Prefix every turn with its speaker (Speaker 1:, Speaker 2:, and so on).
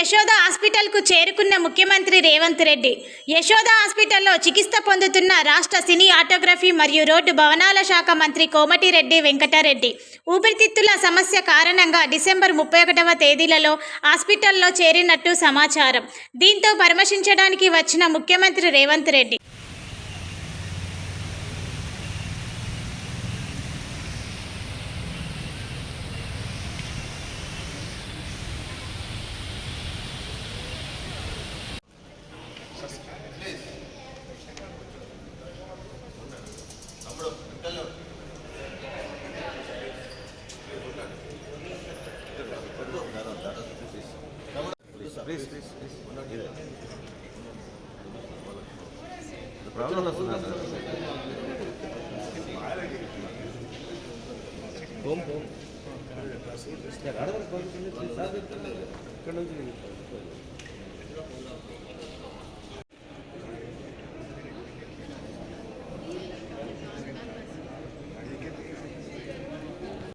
Speaker 1: యశోద హాస్పిటల్కు చేరుకున్న ముఖ్యమంత్రి రేవంత్ రెడ్డి యశోద హాస్పిటల్లో చికిత్స పొందుతున్న రాష్ట్ర సినీ ఆటోగ్రఫీ మరియు రోడ్డు భవనాల శాఖ మంత్రి కోమటిరెడ్డి వెంకటరెడ్డి ఊపిరితిత్తుల సమస్య కారణంగా డిసెంబర్ 31వ తేదీలలో హాస్పిటల్లో చేరినట్టు సమాచారం. దీంతో పరామర్శించడానికి వచ్చిన ముఖ్యమంత్రి Revanth Reddy
Speaker 2: Please. The problem is not home.